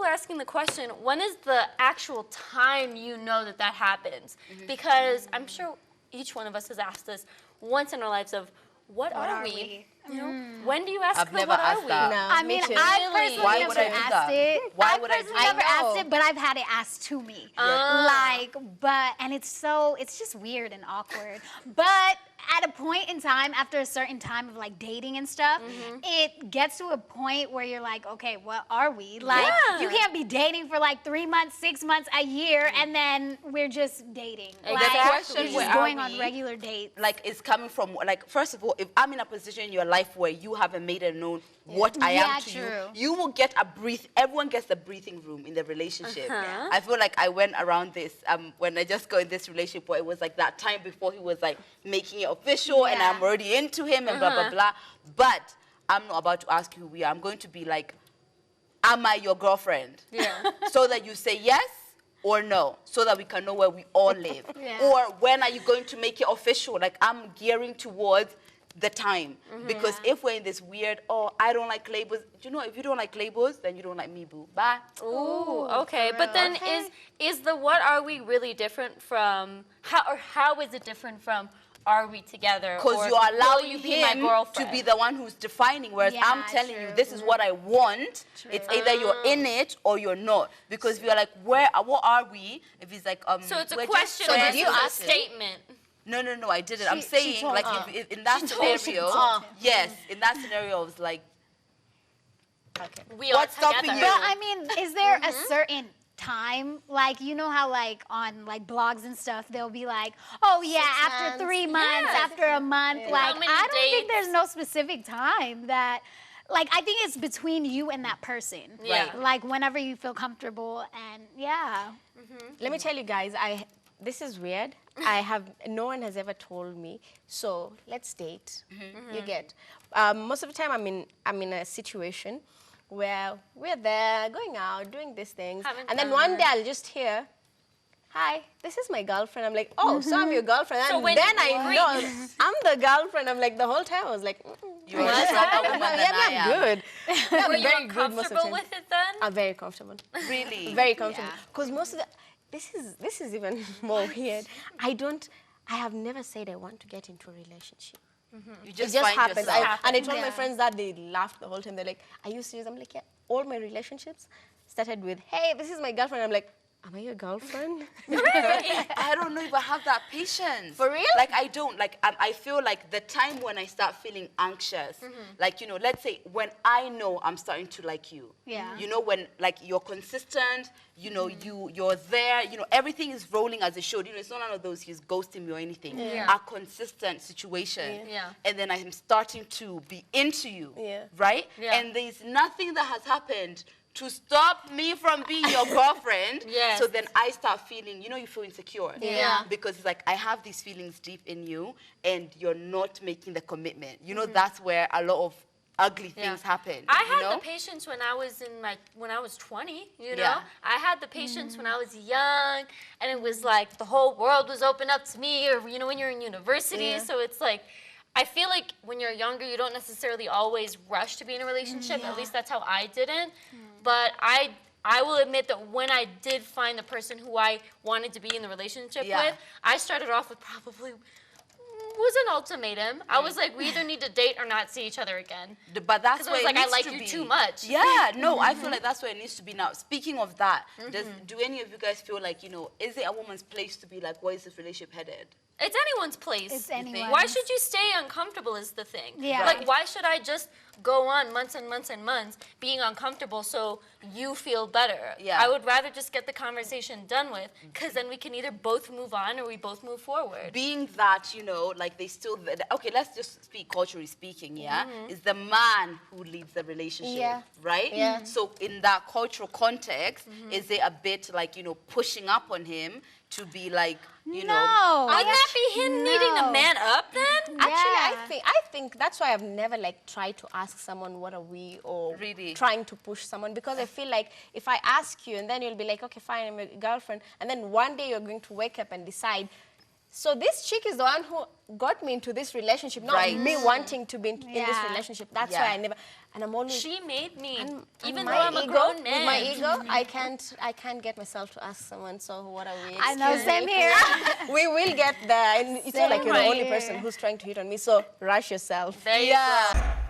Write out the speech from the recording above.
people are asking the question, when is the actual time you know that that happens? Because I'm sure each one of us has asked this once in our lives of, what are we? You know, when do you ask I've the never what asked are we? that. No, I mean, too. I Really? personally Why never would I do asked that? it. Why I would I do personally that? never I know. asked it, but I've had it asked to me. And it's just weird and awkward. But at a point in time, after a certain time of like dating and stuff, it gets to a point where you're like, okay, what are we? Like, you can't be dating for like 3 months, 6 months, a year, and then we're just dating. Exactly. Like, The question, you're where just going are on we? regular dates. Like, it's coming from, like, first of all, if I'm in a position in your life where you haven't made it known what I am to true. you will get everyone gets a breathing room in the relationship. I feel like I went around this when I just got in this relationship where it was like that time before he was like making it official and I'm already into him and blah, blah, blah. But I'm not about to ask you who we are. I'm going to be like, am I your girlfriend? Yeah. So that you say yes or no, so that we can know where we all live. Or when are you going to make it official? Like, I'm gearing towards the time. Because if we're in this weird, oh, I don't like labels. You know, if you don't like labels, then you don't like me, boo. Bye. Ooh, okay. But then is the what are we really different from, how is it different from are we together? Because you're will allowing you be my him girlfriend? to be the one who's defining, whereas I'm telling you, this is what I want. It's either you're in it or you're not. Because if you're like, what are we? If he's like, So it's a we're question just versus friends. a statement. No, I didn't. I'm saying, told like, him. if in that scenario, yes, in that scenario, I was like, We are what's stopping together. you? But I mean, is there a certain time, like, you know how like on like blogs and stuff they'll be like, oh yeah, 6 after months. 3 months, Yes. after a month, like How many I don't think dates? there's no specific time that, like, I think it's between you and that person. Yeah. Like whenever you feel comfortable and Let me tell you guys, this is weird. No one has ever told me. So let's date. You get. Most of the time, I'm in a situation where we're there, going out, doing these things, Having and then fun. one day I'll just hear, "Hi, this is my girlfriend." I'm like, "Oh, so I'm your girlfriend?" So And when then you I agree- know I'm the girlfriend. I'm like, the whole time I was like, You're a stronger woman than I "Yeah, am. I'm good." Yeah, Were you very good most of the uncomfortable time. with it then? I'm very comfortable. Really? Very comfortable. Because most of the, this is even more weird. I have never said I want to get into a relationship. You It just just find happens. yourself. And I told my friends that, they laughed the whole time. They're like, are you serious? I'm like, yeah. All my relationships started with, hey, this is my girlfriend. I'm like, am I your girlfriend? I don't know if I have that patience. For real? Like, I don't. Like, I feel like the time when I start feeling anxious, like, you know, let's say when I know I'm starting to like you. Yeah. You know, when, like, you're consistent, you know, you're there, you know, everything is rolling as it should. You know, it's not none of those he's ghosting me or anything. Yeah. A consistent situation. Yeah. And then I'm starting to be into you. Yeah. Right? Yeah. And there's nothing that has happened to stop me from being your girlfriend. Yes. So then I start feeling, you know, you feel insecure. Yeah. Because it's like, I have these feelings deep in you and you're not making the commitment. You know, that's where a lot of ugly things happen. I you had know? the patience when I was when I was 20, you know? Yeah. I had the patience when I was young, and it was like the whole world was open up to me, or, you know, when you're in university, so it's like, I feel like when you're younger, you don't necessarily always rush to be in a relationship, at least that's how I didn't, but I will admit that when I did find the person who I wanted to be in the relationship with, I started off with probably was an ultimatum. I was like, we either need to date or not see each other again. But that's 'Cause it where was it like, I needs like to you be. too much. Yeah, no, I feel like that's where it needs to be now. Speaking of that, do any of you guys feel like, you know, is it a woman's place to be like, where is this relationship headed? It's anyone's place. It's anyone's. Why should you stay uncomfortable is the thing. Yeah. Like, why should I just go on months and months and months being uncomfortable so you feel better? Yeah. I would rather just get the conversation done with, because then we can either both move on or we both move forward. Being that, you know, like they still, okay, let's just speak culturally speaking, yeah? Is the man who leads the relationship, right? Yeah. So in that cultural context, is it a bit like, you know, pushing up on him to be like, you know? No. Wouldn't that be him needing to man up then? Actually, I think that's why I've never like tried to ask someone what are we, or Really? trying to push someone, because I feel like if I ask you and then you'll be like, okay, fine, I'm your girlfriend, and then one day you're going to wake up and decide, so this chick is the one who got me into this relationship, not Right. me wanting to be in this Yeah. relationship. That's Yeah. why and I'm always. She made me, and even my though I'm a ego, grown man. With my ego, I can't get myself to ask someone. So what are we? I know, Excuse same me. here. We will get there, and it's not like Same you're the only here. person who's trying to hit on me. So rush yourself. There you go.